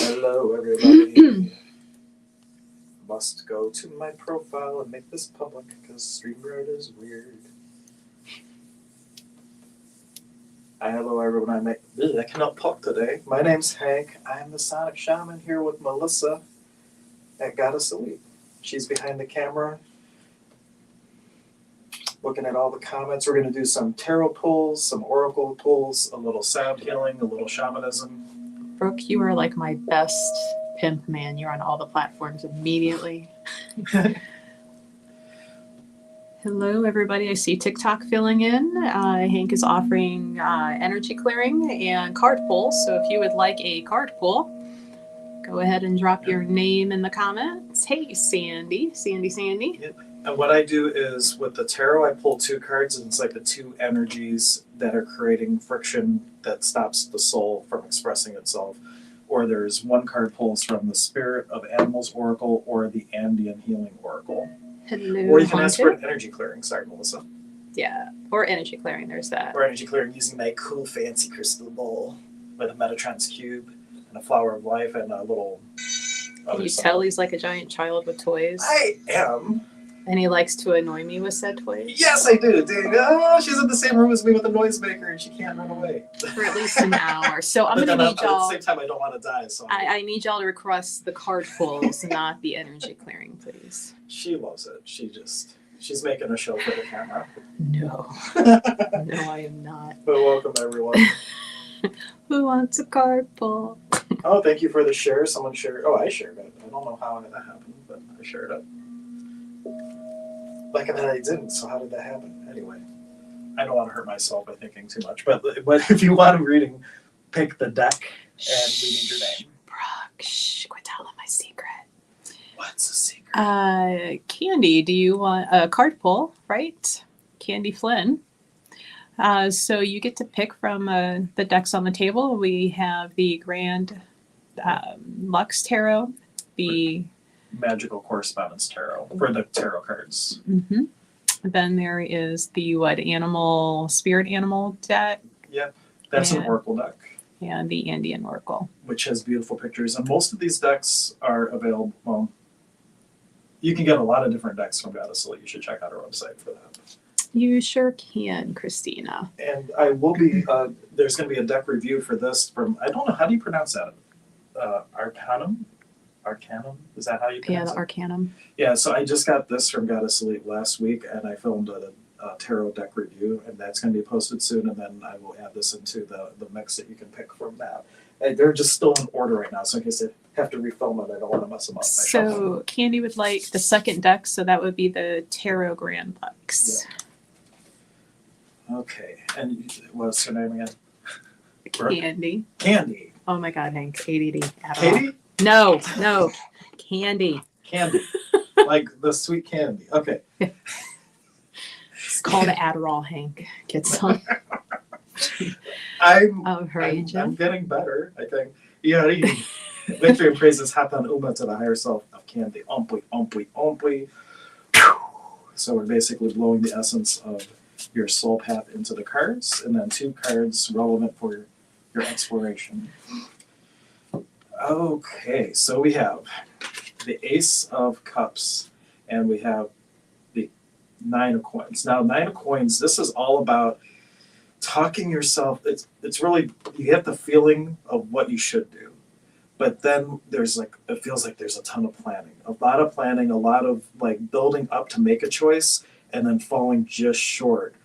Hello, everybody. Must go to my profile and make this public because StreamYard is weird. Hi, hello, everyone. I cannot talk today. My name's Hank. I'm the Sonic Shaman here with Melissa at Goddess Elite. She's behind the camera, looking at all the comments. We're going to do some tarot pulls, some oracle pulls, a little sound healing, a little shamanism. Brooke, you are like my best pimp man. You're on all the platforms immediately. Hello, everybody. I see TikTok filling in. Hank is offering energy clearing and card pulls. So if you would like a card pull, go ahead and drop your name in the comments. Hey, Sandy. Yep. And what I do is with the tarot, I pull two cards, and it's like the two energies that are creating friction that stops the soul from expressing itself. Or there's one card pulls from the Spirit of Animals Oracle or the Andean Healing Oracle. Hello. Or you can ask for an energy clearing. Sorry, Melissa. Yeah, or energy clearing. There's that. Or energy clearing using my cool, fancy crystal ball with a Metatrons cube and a flower of life and a little. Can you tell he's like a giant child with toys? I am. And he likes to annoy me with said toys? Yes, I do. Dang. Oh, she's in the same room as me with a noisemaker and she can't run away. For at least an hour. So I'm going to need At y'all. the same time, I don't want to die. So I need y'all to request the card pulls, not the energy clearing, please. She loves it. She's making a show for the camera. No. No, I am not. But welcome, everyone. Who wants a card pull? Oh, thank you for the share. Someone shared. Oh, I shared it. I don't know how that happened, but I shared it. Like, and then I didn't, so how did that happen? Anyway, I don't want to hurt myself by thinking too much, but if you want a reading, pick the deck, and we need your name. Brooke, quit telling my secret. What's the secret? Candy, do you want a card pull, right? Candy Flynn. So you get to pick from the decks on the table. We have the Grand Lux Tarot, the Magical Correspondence Tarot for the tarot cards. Mm-hmm. Then there is the Spirit Animal deck. Yep, that's an Oracle deck. And the Andean Oracle. Which has beautiful pictures. And most of these decks are available. Well, you can get a lot of different decks from Goddess Elite. You should check out our website for that. You sure can, Christina. And I will be, there's going to be a deck review for this from, I don't know, how do you pronounce that? Arcanum? Is that how you pronounce it? Yeah, the Arcanum. Yeah, so I just got this from Goddess Elite last week, and I filmed a tarot deck review, and that's going to be posted soon, and then I will add this into the mix that you can pick from that. And they're just still in order right now, so in case I have to refilm it, I don't want to mess them up. So Candy would like the second deck, so that would be the Tarot Grand Lux. Yeah. Okay, and what's her name again? Candy. Candy. Oh my God, Hank. ADD. Katie? No. Candy. Candy. Like the sweet candy. Okay. It's called Adderall, Hank. Get some. I'm getting better, I think. Yeah, victory and praises happen Uma to the higher self of Candy. Omply. So we're basically blowing the essence of your soul path into the cards, and then two cards relevant for your exploration. Okay, so we have the Ace of Cups, and we have the Nine of Coins. Now, Nine of Coins, this is all about talking yourself. It's really, you have the feeling of what you should do, but then it feels like there's a ton of planning, a lot of like building up to make a choice, and then falling just short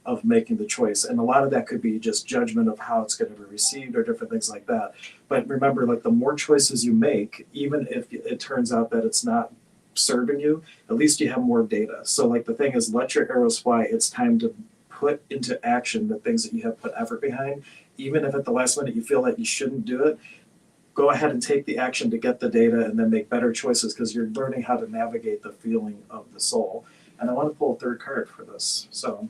of making the choice. And a lot of that could be just judgment of how it's going to be received or different things like that. But remember, like the more choices you make, even if it turns out that it's not serving you, at least you have more data. So like the thing is, let your arrows fly. It's time to put into action the things that you have put effort behind. Even if at the last minute you feel that you shouldn't do it, go ahead and take the action to get the data and then make better choices, because you're learning how to navigate the feeling of the soul. And I want to pull a third card for this. So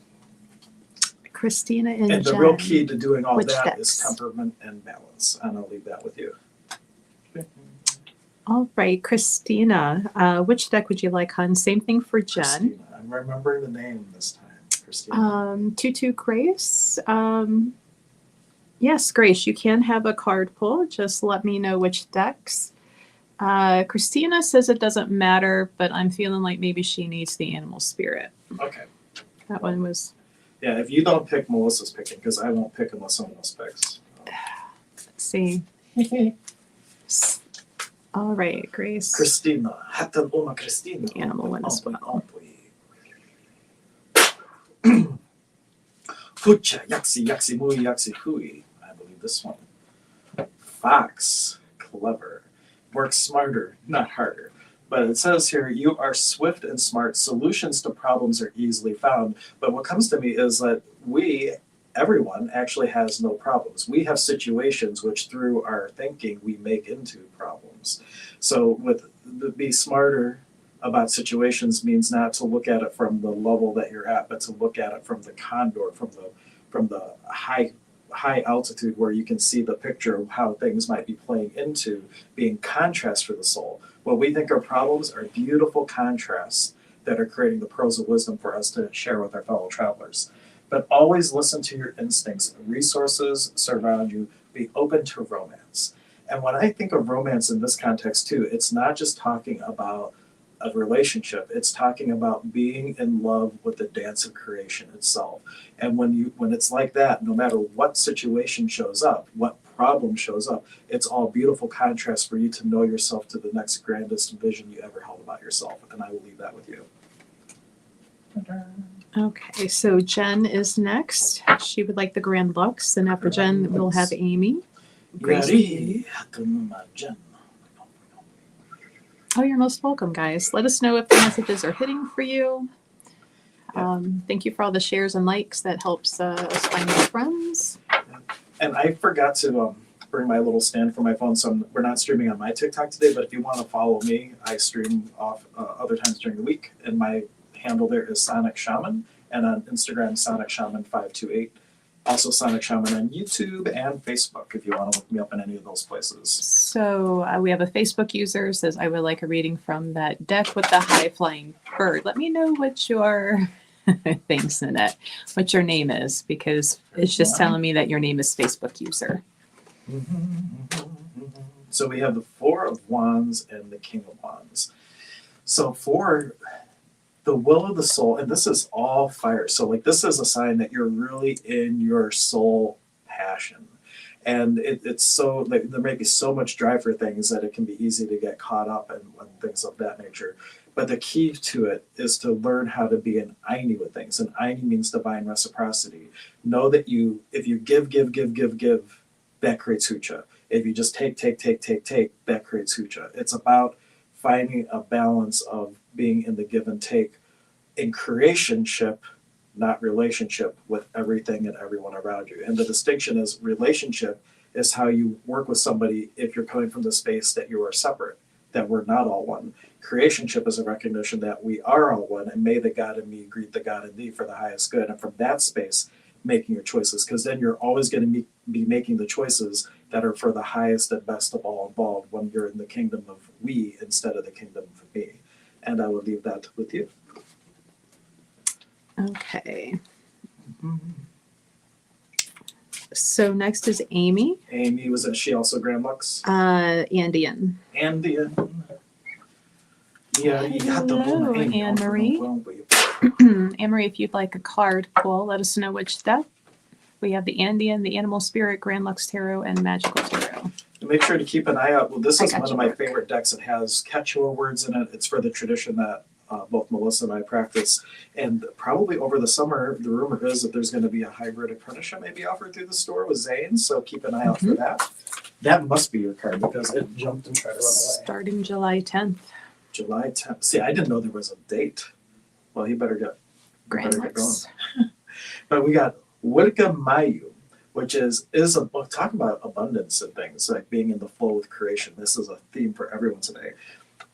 Christina and the real key to doing all that is temperament and balance. And I'll leave that with you. All right, Christina. Which deck would you like, hon? Same thing for Jen. Christina. I'm remembering the name this time. Christina. Tutu Grace. Yes, Grace, you can have a card pull. Just let me know which decks. Christina says it doesn't matter, but I'm feeling like maybe she needs the animal spirit. Okay. That one was. Yeah, if you don't pick, Melissa's picking, because I won't pick unless someone else picks. Let's see. All right, Grace. Christina. Hatan uma Christina. The animal one as well. Fucha, yaksi, yaksi, mui, yaksi, hui. I believe this one. Fox, clever. Work smarter, not harder. But it says here, you are swift and smart. Solutions to problems are easily found. But what comes to me is that everyone actually has no problems. We have situations which through our thinking, we make into problems. So be smarter about situations means not to look at it from the level that you're at, but to look at it from the condor, from the high altitude where you can see the picture of how things might be playing into being contrast for the soul. What we think are problems are beautiful contrasts that are creating the pearls of wisdom for us to share with our fellow travelers. But always listen to your instincts. Resources surround you. Be open to romance. And when I think of romance in this context too, it's not just talking about a relationship. It's talking about being in love with the dance of creation itself. And when it's like that, no matter what situation shows up, what problem shows up, it's all beautiful contrast for you to know yourself to the next grandest vision you ever held about yourself. And I will leave that with you. Okay, so Jen is next. She would like the Grand Lux, and after Jen, we'll have Amy. Grace. Yari, hatanuma, Jen. Oh, you're most welcome, guys. Let us know if the messages are hitting for you. Thank you for all the shares and likes. That helps us find new friends. And I forgot to bring my little stand for my phone, so we're not streaming on my TikTok today, but if you want to follow me, I stream off other times during the week, and my handle there is Sonic Shaman, and on Instagram, Sonic Shaman 528. Also Sonic Shaman on YouTube and Facebook if you want to look me up in any of those places. So we have a Facebook user says, I would like a reading from that deck with the high flying bird. Let me know what your thanks, Nanette, what your name is, because it's just telling me that your name is Facebook user. So we have the Four of Wands and the King of Wands. So for the will of the soul, and this is all fire. So like this is a sign that you're really in your soul passion. And it's so, like, there may be so much drive for things that it can be easy to get caught up in things of that nature. But the key to it is to learn how to be an Aini with things. And Aini means divine reciprocity. Know that if you give, that creates hucha. If you just take, that creates hucha. It's about finding a balance of being in the give and take in creationship, not relationship with everything and everyone around you. And the distinction is relationship is how you work with somebody if you're coming from the space that you are separate, that we're not all one. Creationship is a recognition that we are all one, and may the God in me greet the God in thee for the highest good. And from that space, making your choices, because then you're always going to be making the choices that are for the highest and best of all involved when you're in the kingdom of we instead of the kingdom of me. And I will leave that with you. Okay. So next is Amy. Amy, was she also Grand Lux? Andean. Andean. Yeah, Hello, Anne-Marie. Anne-Marie, if you'd like a card pull, let us know which deck. We have the Andean, the Animal Spirit, Grand Lux Tarot, and Magical Tarot. And make sure to keep an eye out. Well, this is one of my favorite decks. It has Quechua words in it. It's for the tradition that both Melissa and I practice. And probably over the summer, the rumor is that there's going to be a hybrid apprenticeship maybe offered through the store with Zane. So keep an eye out for that. That must be your card because it jumped and tried to run away. Starting July 10th. July 10th. See, I didn't know there was a date. Well, he better get going. But we got Wirka Mayu, which is a book. Talk about abundance and things, like being in the flow with creation. This is a theme for everyone today.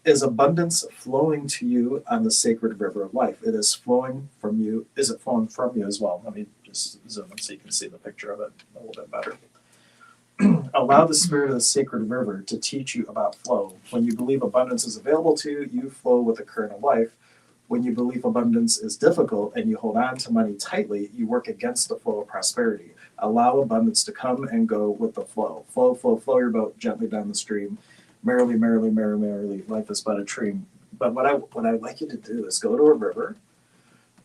Is abundance flowing to you on the sacred river of life? It is flowing from you. Is it flowing from you as well? Let me just zoom in so you can see the picture of it a little bit better. Allow the spirit of the sacred river to teach you about flow. When you believe abundance is available to you, you flow with the current of life. When you believe abundance is difficult and you hold on to money tightly, you work against the flow of prosperity. Allow abundance to come and go with the flow. Flow, flow, flow your boat gently down the stream. Merrily, merrily, merrily, merrily, life is but a dream. But what I'd like you to do is go to a river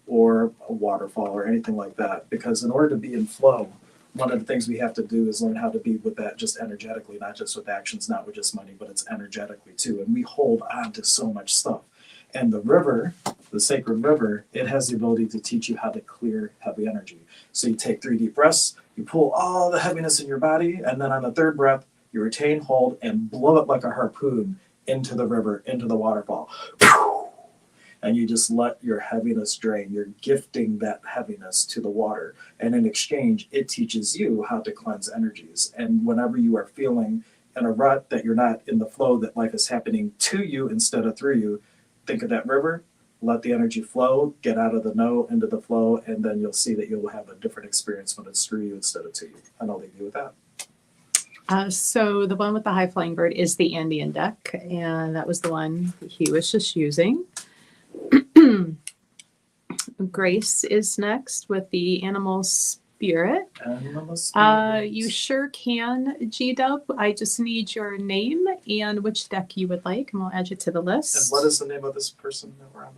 or a waterfall or anything like that, because in order to be in flow, one of the things we have to do is learn how to be with that just energetically, not just with actions, not with just money, but it's energetically too. And we hold on to so much stuff. And the river, the sacred river, it has the ability to teach you how to clear heavy energy. So you take 3 deep breaths, you pull all the heaviness in your body, and then on the third breath, you retain, hold, and blow it like a harpoon into the river, into the waterfall. And you just let your heaviness drain. You're gifting that heaviness to the water. And in exchange, it teaches you how to cleanse energies. And whenever you are feeling in a rut that you're not in the flow, that life is happening to you instead of through you, think of that river, let the energy flow, get out of the no into the flow, and then you'll see that you'll have a different experience when it's through you instead of to you. And I'll leave you with that. So the one with the high flying bird is the Andean deck, and that was the one he was just using. Grace is next with the animal spirit. You sure can, G-Dub. I just need your name and which deck you would like, and we'll add you to the list. And what is the name of this person that we're on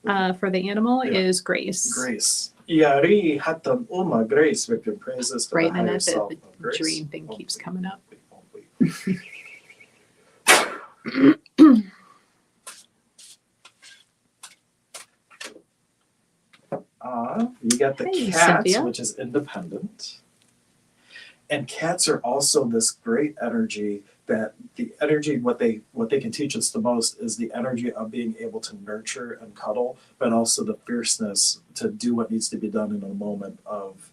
now? For the animal is Grace. Grace. Yari hatam uma Grace, Victor praises to Right, the and higher then self the of Grace. dream thing keeps coming up. You got the Hey, cat, Cynthia. which is independent. And cats are also this great energy that the energy, what they can teach us the most is the energy of being able to nurture and cuddle, but also the fierceness to do what needs to be done in a moment of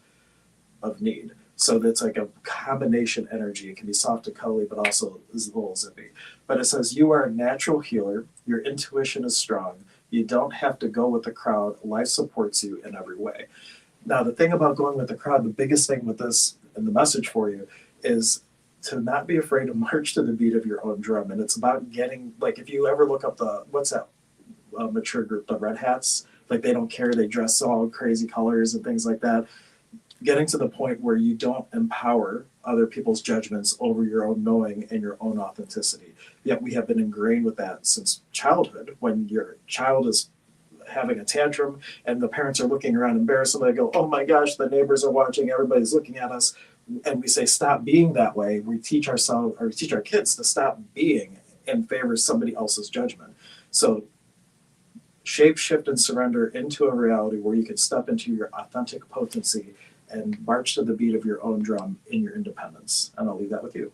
need. So that's like a combination energy. It can be soft and cuddly, but also is a little zippy. But it says you are a natural healer. Your intuition is strong. You don't have to go with the crowd. Life supports you in every way. Now, the thing about going with the crowd, the biggest thing with this and the message for you is to not be afraid to march to the beat of your own drum. And it's about getting, like, if you ever look up what's that mature group, the Red Hats, like they don't care, they dress all crazy colors and things like that. Getting to the point where you don't empower other people's judgments over your own knowing and your own authenticity. Yet we have been ingrained with that since childhood. When your child is having a tantrum and the parents are looking around embarrassed and they go, oh my gosh, the neighbors are watching, everybody's looking at us. And we say, stop being that way. We teach ourselves, or teach our kids to stop being in favor of somebody else's judgment. So shape, shift, and surrender into a reality where you can step into your authentic potency and march to the beat of your own drum in your independence. And I'll leave that with you.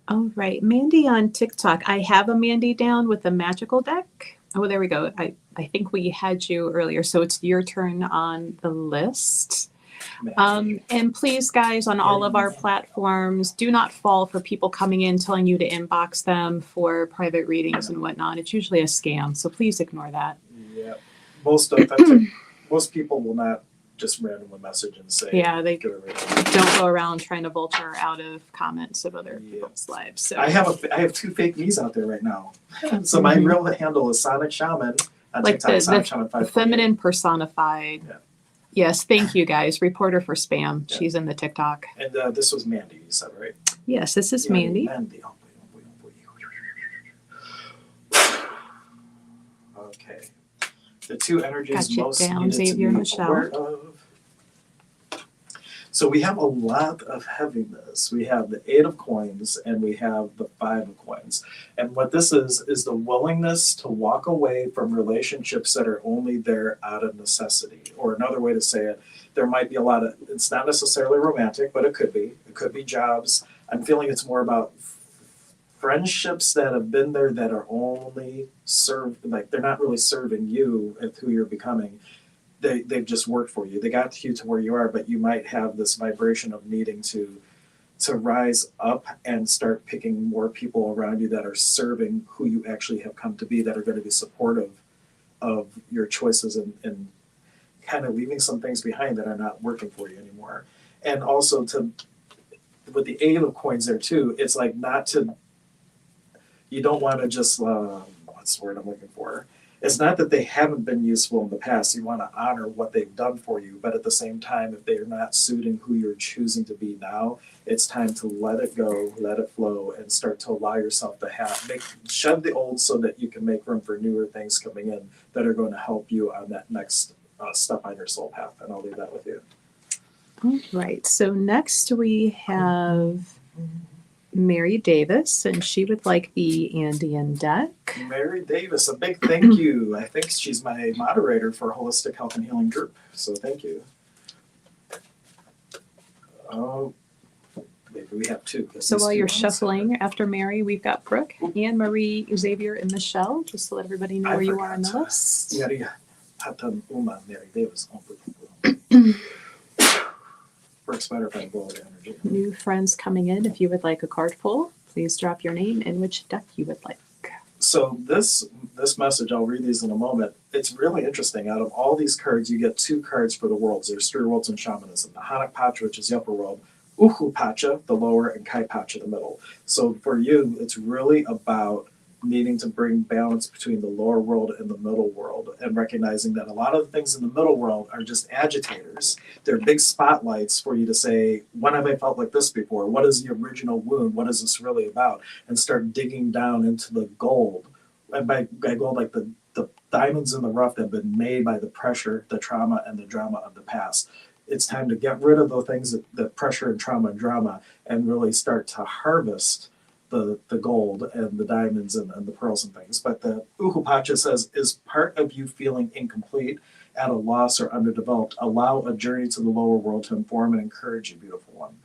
All right, Mandy on TikTok. I have a Mandy down with the magical deck. Oh, there we go. I think we had you earlier, so it's your turn on the list. And please, guys, on all of our platforms, do not fall for people coming in telling you to inbox them for private readings and whatnot. It's usually a scam, so please ignore that. Yeah, most people will not just randomly message and say, Yeah, they "Give it a reading." don't go around trying to vulture out of comments of other people's lives. So I have 2 fake me's out there right now. So my real handle is Sonic Shaman on like TikTok. Sonic the Shaman 548. feminine personified. Yeah. Yes, thank you guys. Reporter for spam. Yeah. She's in the TikTok. And this was Mandy, you said, right? Yes, this is Yeah, Mandy. Mandy. Oh, boy, oh, boy. Okay. The 2 energies Got you most down, needed Xavier to be Michelle. aware of. So we have a lot of heaviness. We have the 8 of coins and we have the 5 of coins. And what this is the willingness to walk away from relationships that are only there out of necessity. Or another way to say it, there might be a lot of, it's not necessarily romantic, but it could be. It could be jobs. I'm feeling it's more about friendships that have been there that are only like they're not really serving you and who you're becoming. They've just worked for you. They got you to where you are, but you might have this vibration of needing to rise up and start picking more people around you that are serving who you actually have come to be, that are going to be supportive of your choices and kind of leaving some things behind that are not working for you anymore. And also with the 8 of coins there too, it's like you don't want to just, what's the word I'm looking for? It's not that they haven't been useful in the past. You want to honor what they've done for you, but at the same time, if they are not suiting who you're choosing to be now, it's time to let it go, let it flow, and start to allow yourself to shed the old so that you can make room for newer things coming in that are going to help you on that next step on your soul path. And I'll leave that with you. All right. So next we have Mary Davis, and she would like the Andean deck. Mary Davis, a big thank you. I think she's my moderator for Holistic Health and Healing Group, so thank you. Oh, maybe we have two. So while you're shuffling after Mary, we've got Brooke, Anne Marie, Xavier, and Michelle, just to let everybody know where you are on the list. Mary Davis. Works better if I blow the energy. New friends coming in. If you would like a card pull, please drop your name and which deck you would like. So this message, I'll read these in a moment. It's really interesting. Out of all these cards, you get two cards for the worlds. There's three worlds in shamanism. The Hanak Pacha, which is the upper world, Uhu Pacha, the lower, and Kai Pacha, the middle. So for you, it's really about needing to bring balance between the lower world and the middle world, and recognizing that a lot of the things in the middle world are just agitators. They're big spotlights for you to say, when have I felt like this before? What is the original wound? What is this really about? And start digging down into the gold. And by gold, like the diamonds in the rough that have been made by the pressure, the trauma, and the drama of the past. It's time to get rid of the things that pressure and trauma and drama, and really start to harvest the gold and the diamonds and the pearls and things. But the Uhu Pacha says, is part of you feeling incomplete, at a loss, or underdeveloped, allow a journey to the lower world to inform and encourage you, beautiful one.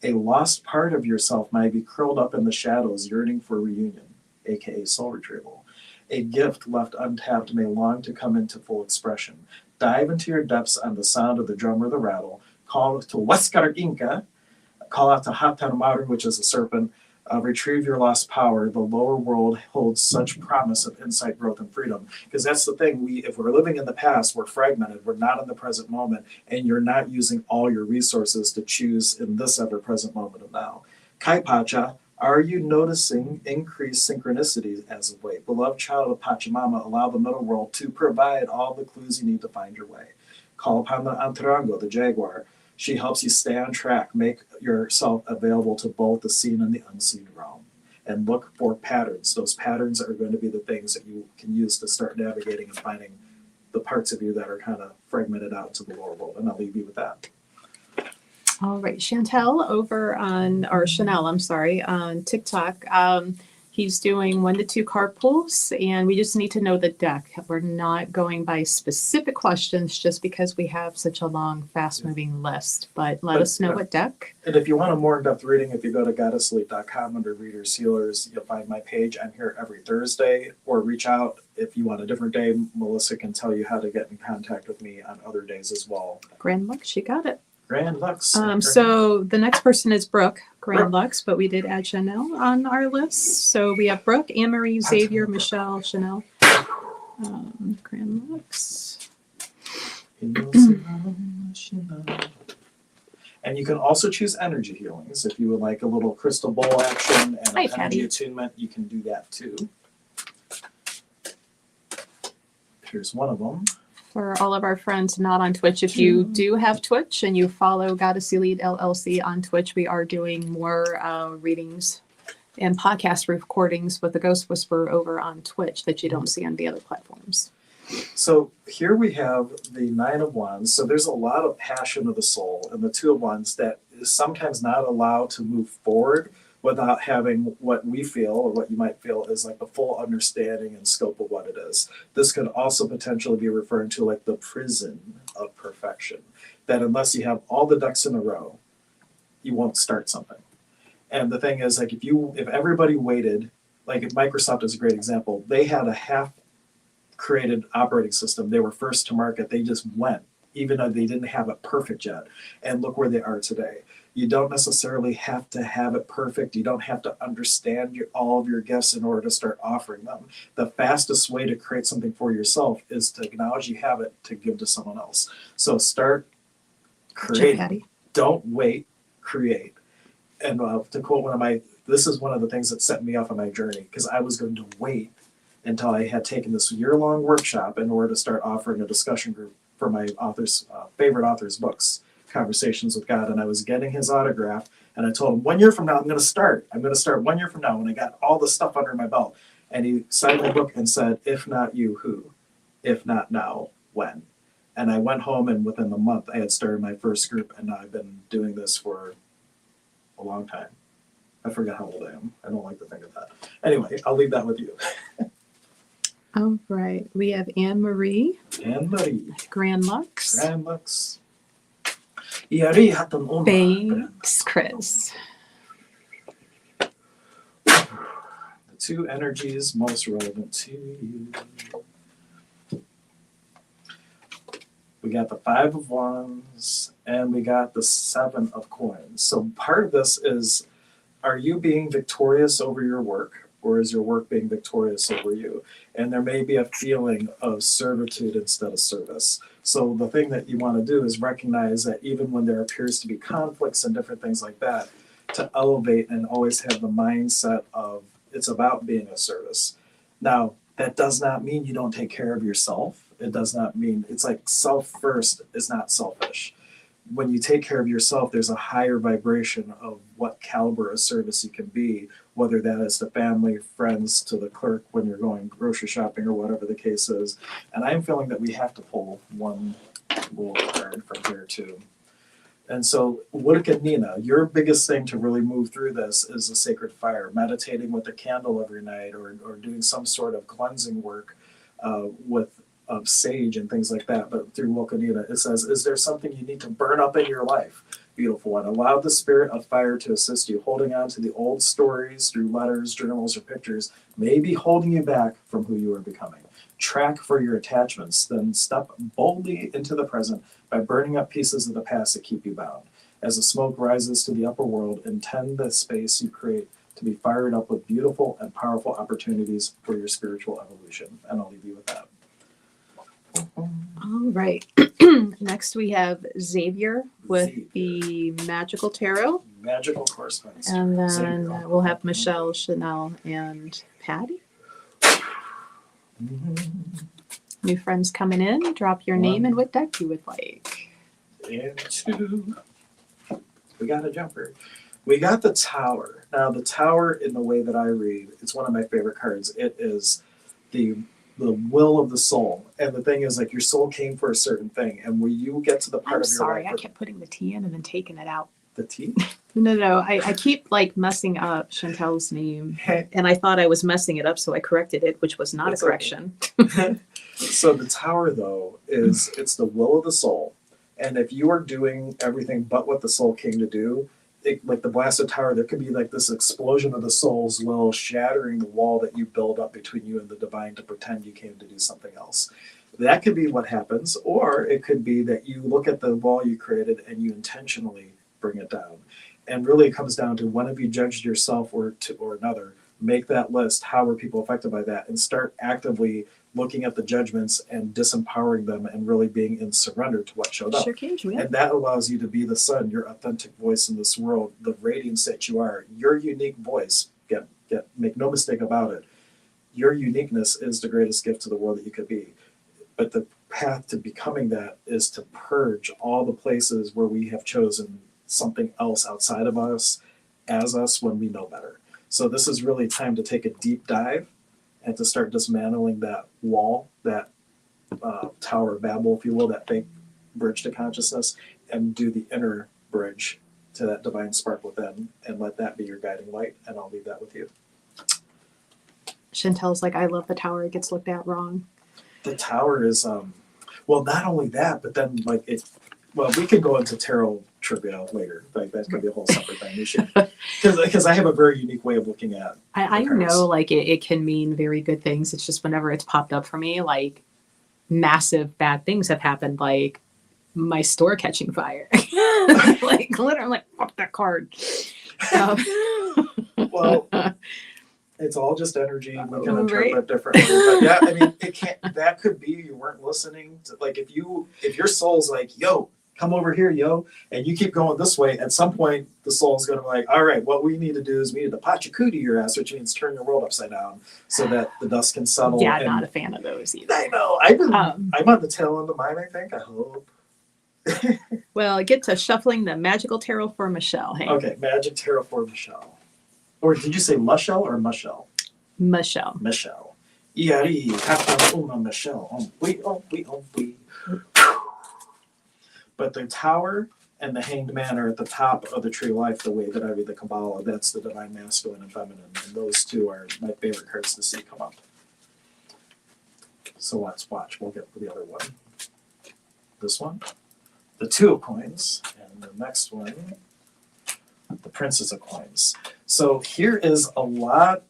A lost part of yourself might be curled up in the shadows, yearning for reunion, aka soul retrieval. A gift left untapped may long to come into full expression. Dive into your depths on the sound of the drum or the rattle. Call to Huáscar Inca. Call out to Hatan Maru, which is a serpent. Retrieve your lost power. The lower world holds such promise of insight, growth, and freedom. Because that's the thing. If we're living in the past, we're fragmented. We're not in the present moment, and you're not using all your resources to choose in this ever-present moment of now. Kai Pacha, are you noticing increased synchronicities as of late? Beloved child of Pachamama, allow the middle world to provide all the clues you need to find your way. Call upon the Antarango, the jaguar. She helps you stay on track, make yourself available to both the seen and the unseen realm, and look for patterns. Those patterns are going to be the things that you can use to start navigating and finding the parts of you that are kind of fragmented out to the lower world. And I'll leave you with that. All right, Chanel I'm sorry, on TikTok. He's doing 1 to 2 card pulls, and we just need to know the deck. We're not going by specific questions just because we have such a long, fast-moving list. But let us know what deck. And if you want a more in-depth reading, if you go to goddesselite.com under Readers Healers, you'll find my page. I'm here every Thursday, or reach out if you want a different day. Melissa can tell you how to get in contact with me on other days as well. Grand Lux, she got it. Grand Lux. So the next person is Brooke, Grand Lux, but we did add Chanel on our list. So we have Brooke, Anne Marie, Xavier, Michelle, Chanel, Grand Lux. And you can also choose energy healings. If you would like a little crystal bowl action and Hi, an energy Patty. attunement, you can do that too. Here's one of them. For all of our friends not on Twitch, if you do have Twitch and you follow Goddess Elite LLC on Twitch, we are doing more readings and podcast recordings with the Ghost Whisperer over on Twitch that you don't see on the other platforms. So here we have the Nine of Wands. So there's a lot of passion of the soul, and the Two of Wands that is sometimes not allowed to move forward without having what we feel, or what you might feel, is like the full understanding and scope of what it is. This could also potentially be referring to like the prison of perfection, that unless you have all the ducks in a row, you won't start something. And the thing is, like, if everybody waited, like Microsoft is a great example, they had a half created operating system. They were first to market. They just went, even though they didn't have it perfect yet. And look where they are today. You don't necessarily have to have it perfect. You don't have to understand all of your gifts in order to start offering them. The fastest way to create something for yourself is to acknowledge you have it, to give to someone else. So start creating. Don't wait, create. And to quote this is one of the things that set me off on my journey, because I was going to wait until I had taken this year-long workshop in order to start offering a discussion group for my author's favorite author's books, Conversations with God. And I was getting his autograph, and I told him 1 year from now I'm going to start 1 year from now when I got all the stuff under my belt. And he signed my book and said, "If not you, who? If not now, when?" And I went home, and within the month I had started my first group, and now I've been doing this for a long time. I forget how old I am. I don't like to think of that. Anyway, I'll leave that with you. All right. We have Anne Marie, Anne Marie, Grand Lux, Grand Lux. Iari hatan ona. Banks, Chris. The two energies most relevant to you. We got the 5 of Wands, and we got the 7 of Coins. So part of this is, are you being victorious over your work, or is your work being victorious over you? And there may be a feeling of servitude instead of service. So the thing that you want to do is recognize that even when there appears to be conflicts and different things like that, to elevate and always have the mindset of it's about being a service. Now, that does not mean you don't take care of yourself. It does not mean, it's like self first is not selfish. When you take care of yourself, there's a higher vibration of what caliber of service you can be, whether that is to family, friends, to the clerk when you're going grocery shopping or whatever the case is. And I'm feeling that we have to pull one little card from here too. And so, Wicca Nina, your biggest thing to really move through this is a sacred fire, meditating with a candle every night, or doing some sort of cleansing work with of sage and things like that. But through Wicca Nina, it says, is there something you need to burn up in your life? Beautiful one. Allow the spirit of fire to assist you. Holding on to the old stories through letters, journals, or pictures may be holding you back from who you are becoming. Track for your attachments, then step boldly into the present by burning up pieces of the past that keep you bound. As the smoke rises to the upper world, intend the space you create to be fired up with beautiful and powerful opportunities for your spiritual evolution. And I'll leave you with that. All right. Next, we have Xavier with the Magical Tarot. Magical correspondence. And then Xavier. we'll have Michelle, Chanel, and Patty. New friends coming in. Drop your name and what deck you would like. And 2. We got a jumper. We got the Tower. Now, the Tower, in the way that I read, it's one of my favorite cards. It is the will of the soul. And the thing is, like, your soul came for a certain thing. And when you get to the part I'm of your sorry, life. I kept putting the T in and then taking it out. The T? No. I keep like messing up Chantel's name. And I thought I was messing it up, so I corrected it, which was not That's a correction. Okay. So the Tower, though, it's the will of the soul. And if you are doing everything but what the soul came to do, like the blasted tower, there could be like this explosion of the soul's will shattering the wall that you build up between you and the divine to pretend you came to do something else. That could be what happens, or it could be that you look at the wall you created and you intentionally bring it down. And really it comes down to, when have you judged yourself or another? Make that list. How were people affected by that? And start actively looking at the judgments and disempowering them and really being in surrender to what showed up. Sure can, Julia. And that allows you to be the sun, your authentic voice in this world, the radiance that you are, your unique voice. Make no mistake about it. Your uniqueness is the greatest gift to the world that you could be. But the path to becoming that is to purge all the places where we have chosen something else outside of us as us when we know better. So this is really time to take a deep dive and to start dismantling that wall, that Tower of Babel, if you will, that fake bridge to consciousness, and do the inner bridge to that divine spark within, and let that be your guiding light. And I'll leave that with you. Chantel's like, I love the Tower. It gets looked at wrong. The Tower is, well, not only that, but then like well, we could go into tarot trivia later. Like that could be a whole separate thing. We should, because I have a very unique way of looking at. I know, like it can mean very good things. It's just whenever it's popped up for me, like massive bad things have happened, like my store catching fire. Like literally, I'm like, fuck that card. Well, it's all just energy. We can Right. interpret differently. But yeah, I mean, it can't. That could be you weren't listening to, like, if your soul's like, yo, come over here, yo. And you keep going this way. At some point, the soul's going to be like, all right, what we need to do is we need to pachakuti your ass, which means turn your world upside down so that the dust can settle. Yeah, and not a fan of those either. I know. I'm on the tail end of mine, I think. I hope. Well, get to shuffling the magical tarot for Michelle. Hank. Okay, magic tarot for Michelle. Or did you say Michelle or Michelle? Michelle. Michelle. Iari, kata una Michelle. We. But the tower and the hanged man are at the top of the tree of life, the way that I read the Kabbalah. That's the divine masculine and feminine. And those two are my favorite cards to see come up. So let's watch. We'll get to the other one. This one, the Two of Coins. And the next one, the Princess of Coins. So here is a lot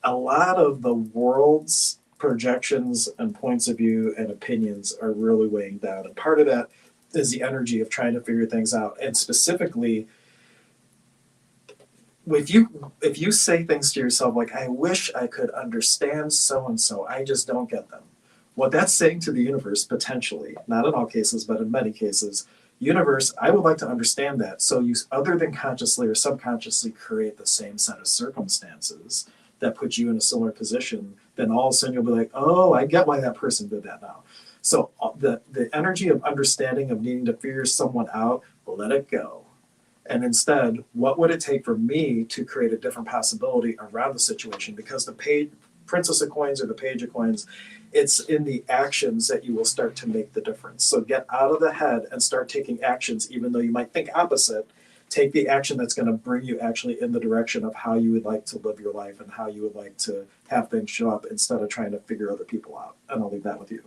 of the world's projections and points of view and opinions are really weighing down. And part of that is the energy of trying to figure things out. And specifically, if you say things to yourself like, I wish I could understand so-and-so, I just don't get them. What that's saying to the universe, potentially, not in all cases, but in many cases, universe, I would like to understand that. So you, other than consciously or subconsciously, create the same set of circumstances that put you in a similar position, then all of a sudden you'll be like, oh, I get why that person did that now. So the energy of understanding, of needing to figure someone out, let it go. And instead, what would it take for me to create a different possibility around the situation? Because the Princess of Coins or the Page of Coins, it's in the actions that you will start to make the difference. So get out of the head and start taking actions, even though you might think opposite. Take the action that's going to bring you actually in the direction of how you would like to live your life and how you would like to have things show up instead of trying to figure other people out. And I'll leave that with you.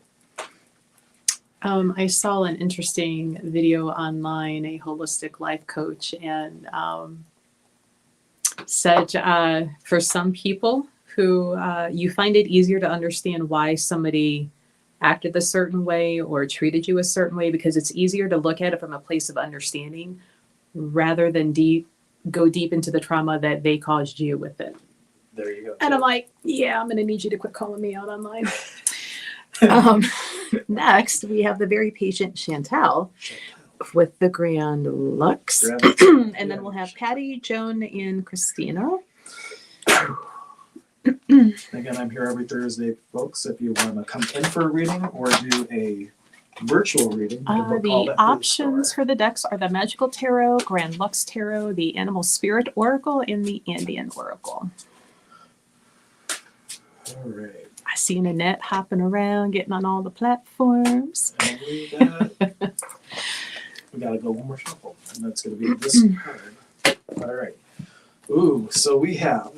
I saw an interesting video online, a holistic life coach, and said for some people who you find it easier to understand why somebody acted a certain way or treated you a certain way because it's easier to look at it from a place of understanding rather than go deep into the trauma that they caused you with it. There you go. And I'm like, yeah, I'm going to need you to quit calling me out online. Next, we have the very patient Chantel with the Grand Lux. And then we'll have Patty, Joan, and Christina. Again, I'm here every Thursday, folks. If you want to come in for a reading or do a virtual reading, the options for the decks are the Magical Tarot, Grand Lux Tarot, the Animal Spirit Oracle, and the Andean Oracle. All right. I see Nanette hopping around, getting on all the platforms. We got to go one more shuffle, and that's going to be this card. All right. Ooh, so we have.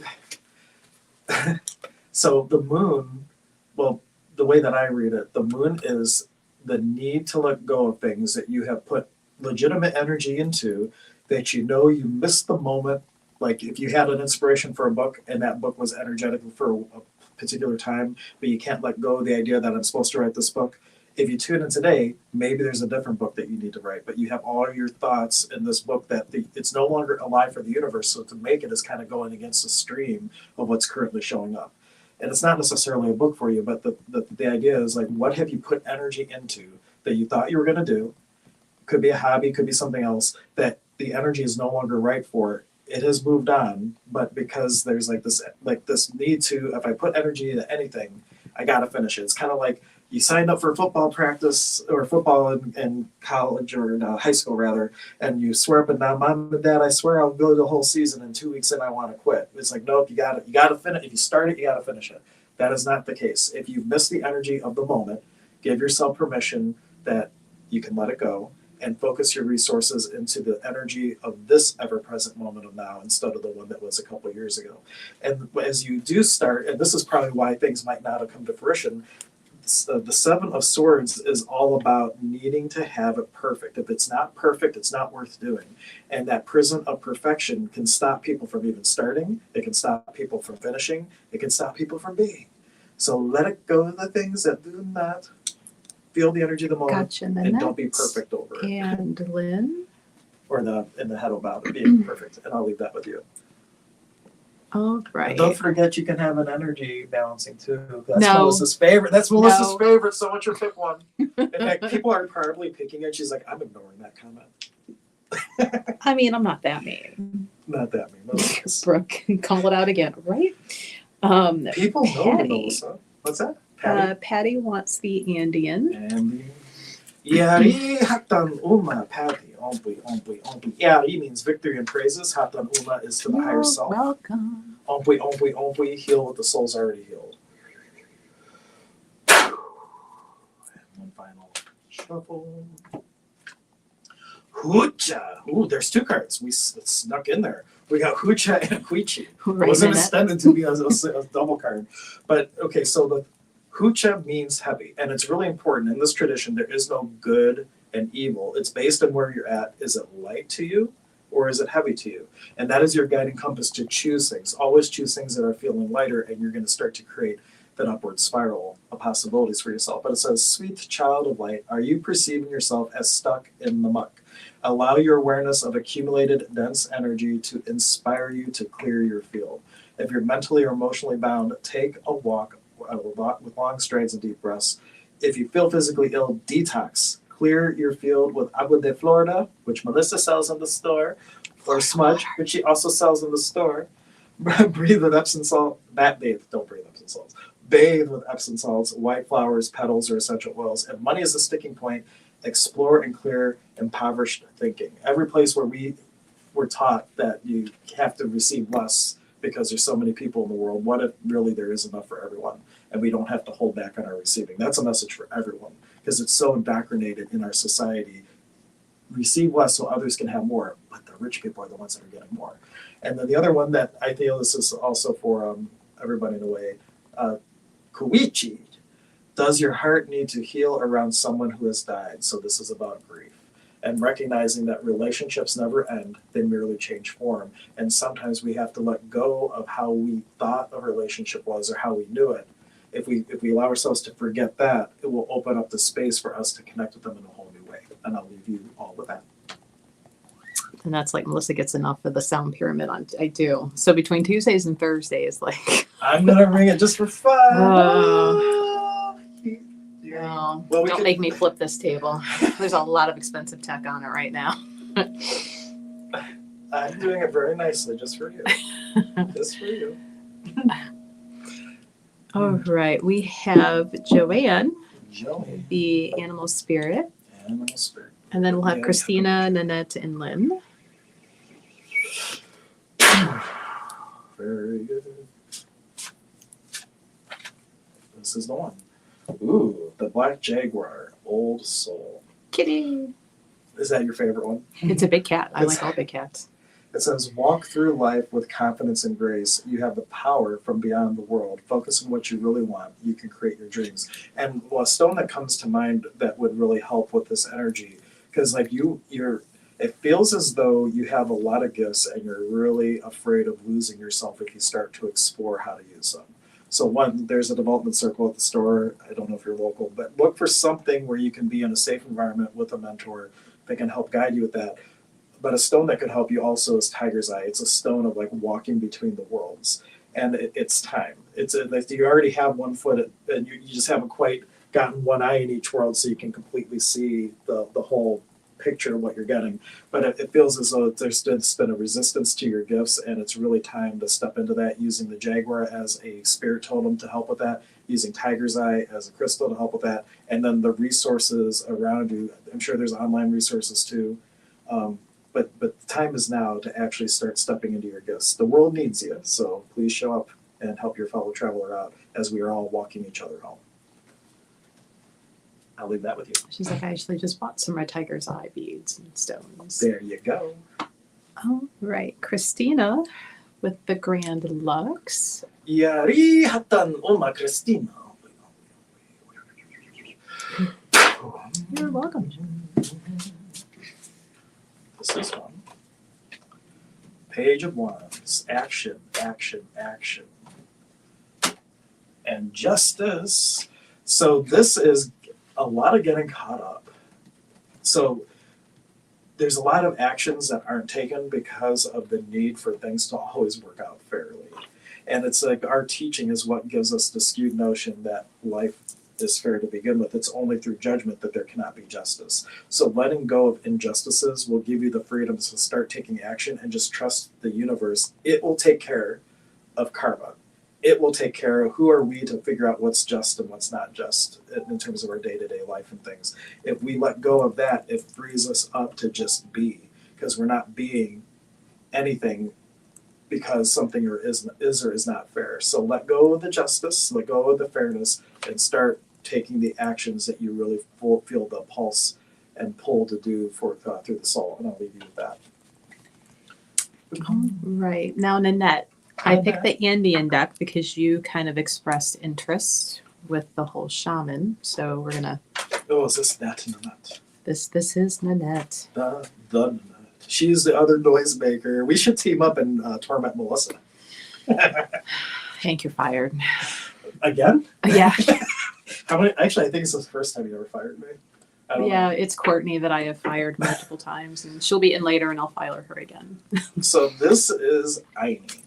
So the moon, well, the way that I read it, the moon is the need to let go of things that you have put legitimate energy into, that you know you missed the moment. Like if you had an inspiration for a book and that book was energetic for a particular time, but you can't let go of the idea that I'm supposed to write this book. If you tune in today, maybe there's a different book that you need to write, but you have all your thoughts in this book that it's no longer alive for the universe. So to make it is kind of going against the stream of what's currently showing up. And it's not necessarily a book for you, but the idea is like, what have you put energy into that you thought you were going to do? Could be a hobby, could be something else that the energy is no longer right for. It has moved on, but because there's this need to, if I put energy into anything, I got to finish it. It's kind of like you signed up for football practice or football in college or in high school rather, and you swear up and down, Mom and Dad, I swear I'll go the whole season, and 2 weeks in I want to quit. It's like, nope, you got to finish. If you start it, you got to finish it. That is not the case. If you miss the energy of the moment, give yourself permission that you can let it go and focus your resources into the energy of this ever-present moment of now instead of the one that was a couple of years ago. And as you do start, and this is probably why things might not have come to fruition, the Seven of Swords is all about needing to have it perfect. If it's not perfect, it's not worth doing. And that prison of perfection can stop people from even starting. It can stop people from finishing. It can stop people from being. So let it go of the things that do not feel the energy of the moment. Gotcha. And don't be perfect over it. And Lynn? Or in the head about it being perfect. And I'll leave that with you. All And right. don't forget you can have an energy balancing too. That's No. Melissa's favorite. That's Melissa's No. favorite. So what's your pick one? In fact, people are probably picking it. She's like, I'm ignoring that comment. I mean, I'm not that mean. Not that mean. Melissa. Brooke, call it out again, right? People know you, Patty. Melissa. What's that? Patty? Patty wants the Andean. Andy. Yari hatan uma Patty. Ombi, ombi, ombi. Yari means victory and praises. Hatan uma is to the higher You're self. welcome. Ombi, ombi, ombi. Heal what the soul's already healed. And one final shuffle. Hoocha. Ooh, there's two cards. We snuck in there. We got Hoocha and Quichi. It Right wasn't in it. extended to be a double card. But okay, so the Hoocha means heavy, and it's really important. In this tradition, there is no good and evil. It's based on where you're at. Is it light to you, or is it heavy to you? And that is your guiding compass to choose things. Always choose things that are feeling lighter, and you're going to start to create that upward spiral of possibilities for yourself. But it says, sweet child of light, are you perceiving yourself as stuck in the muck? Allow your awareness of accumulated dense energy to inspire you to clear your field. If you're mentally or emotionally bound, take a walk with long strides and deep breaths. If you feel physically ill, detox. Clear your field with Agua de Florida, which Melissa sells in the store, or Smudge, which she also sells in the store. Breathe with Epsom salt. Bathe. Don't breathe Epsom salts. Bathe with Epsom salts, white flowers, petals, or essential oils. If money is the sticking point, explore and clear impoverished thinking. Every place where we were taught that you have to receive less because there's so many people in the world, what if really there is enough for everyone and we don't have to hold back on our receiving? That's a message for everyone because it's so indoctrinated in our society. Receive less so others can have more, but the rich people are the ones that are getting more. And then the other one that I feel this is also for everybody in a way, Kuichi. Does your heart need to heal around someone who has died? So this is about grief. And recognizing that relationships never end, they merely change form. And sometimes we have to let go of how we thought a relationship was or how we knew it. If we allow ourselves to forget that, it will open up the space for us to connect with them in a whole new way. And I'll leave you all with that. And that's like Melissa gets enough of the sound pyramid on. I do. So between Tuesdays and Thursdays, like. I'm going to ring it just for fun. No, Well, we don't could- make me flip this table. There's a lot of expensive tech on it right now. I'm doing it very nicely just for you. Just for you. All right, we have Joanne, Joey. the animal spirit, Animal spirit. and then we'll have Yeah. Christina, Nanette, and Lynn. Very good. This is the one. Ooh, the Black Jaguar, Old Soul. Kitty. Is that your favorite one? It's a big cat. I It's- like all big cats. It says, walk through life with confidence and grace. You have the power from beyond the world. Focus on what you really want. You can create your dreams. And a stone that comes to mind that would really help with this energy, because like it feels as though you have a lot of gifts and you're really afraid of losing yourself if you start to explore how to use them. So one, there's a development circle at the store. I don't know if you're local, but look for something where you can be in a safe environment with a mentor that can help guide you with that. But a stone that could help you also is Tiger's Eye. It's a stone of like walking between the worlds. And it's time. Like you already have 1 foot and you just haven't quite gotten one eye in each world so you can completely see the whole picture of what you're getting. But it feels as though there's been a resistance to your gifts and it's really time to step into that using the Jaguar as a spirit totem to help with that, using Tiger's Eye as a crystal to help with that, and then the resources around you. I'm sure there's online resources too. But the time is now to actually start stepping into your gifts. The world needs you, so please show up and help your fellow traveler out as we are all walking each other home. I'll leave that with you. She's like, I actually just bought some red tiger's eye beads and stones. There you go. All right, Christina with the Grand Lux. Yari hatan uma Christina. You're welcome. This is one. Page of Wands. Action, action, action. And justice. So this is a lot of getting caught up. So there's a lot of actions that aren't taken because of the need for things to always work out fairly. And it's like our teaching is what gives us the skewed notion that life is fair to begin with. It's only through judgment that there cannot be justice. So letting go of injustices will give you the freedom to start taking action and just trust the universe. It will take care of karma. It will take care of who are we to figure out what's just and what's not just in terms of our day-to-day life and things. If we let go of that, it frees us up to just be, because we're not being anything because something is or is not fair. So let go of the justice, let go of the fairness, and start taking the actions that you really feel the pulse and pull to do for through the soul. And I'll leave you with that. All right. Now, Nanette, I picked the Andean deck because you kind of expressed interest with the whole shaman. So we're gonna. Oh, is this Nanette? This is Nanette. The Nanette. She's the other noisemaker. We should team up and torment Melissa. Hank, you're fired. Again? Yeah. How many? Actually, I think it's the first time you ever fired me. I don't Yeah, know. it's Courtney that I have fired multiple times, and she'll be in later, and I'll fire her again. So this is Aini.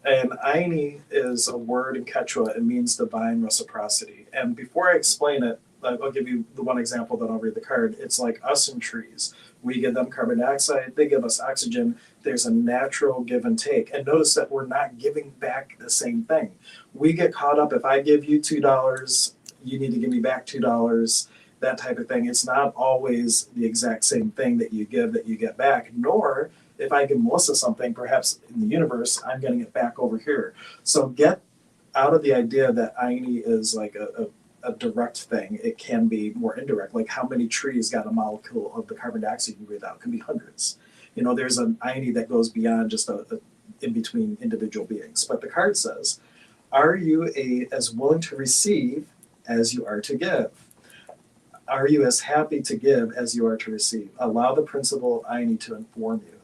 And Aini is a word in Quechua. It means divine reciprocity. And before I explain it, I'll give you the one example, then I'll read the card. It's like us and trees. We give them carbon dioxide, they give us oxygen. There's a natural give and take. And notice that we're not giving back the same thing. We get caught up, if I give you $2, you need to give me back $2, that type of thing. It's not always the exact same thing that you give that you get back, nor if I give Melissa something, perhaps in the universe, I'm getting it back over here. So get out of the idea that Aini is like a direct thing. It can be more indirect, like how many trees got a molecule of the carbon dioxide you breathe out. It can be hundreds. You know, there's an Aini that goes beyond just a in between individual beings. But the card says, are you as willing to receive as you are to give? Are you as happy to give as you are to receive? Allow the principle of Aini to inform you.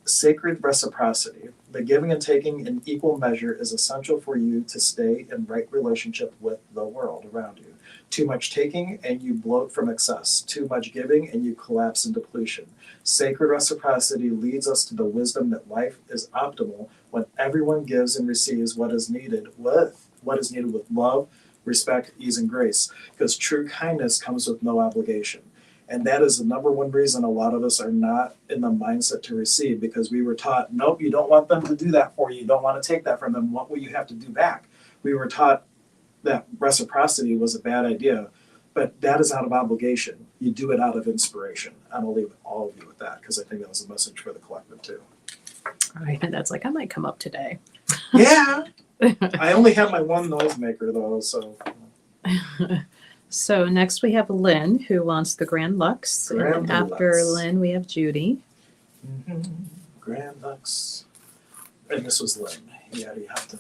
Sacred reciprocity, the giving and taking in equal measure, is essential for you to stay in right relationship with the world around you. Too much taking and you bloat from excess. Too much giving and you collapse in depletion. Sacred reciprocity leads us to the wisdom that life is optimal when everyone gives and receives what is needed with love, respect, ease, and grace. Because true kindness comes with no obligation. And that is the number one reason a lot of us are not in the mindset to receive, because we were taught, nope, you don't want them to do that for you. You don't want to take that from them. What will you have to do back? We were taught that reciprocity was a bad idea, but that is out of obligation. You do it out of inspiration. I'm going to leave all of you with that, because I think that was a message for the collective too. All right, and that's like, I might come up today. Yeah. I only have my one noisemaker though, so. So next we have Lynn, who wants the Grand Lux. Grand And then after Lux. Lynn, we have Judy. Grand Lux. And this was Lynn. Yeah, you have to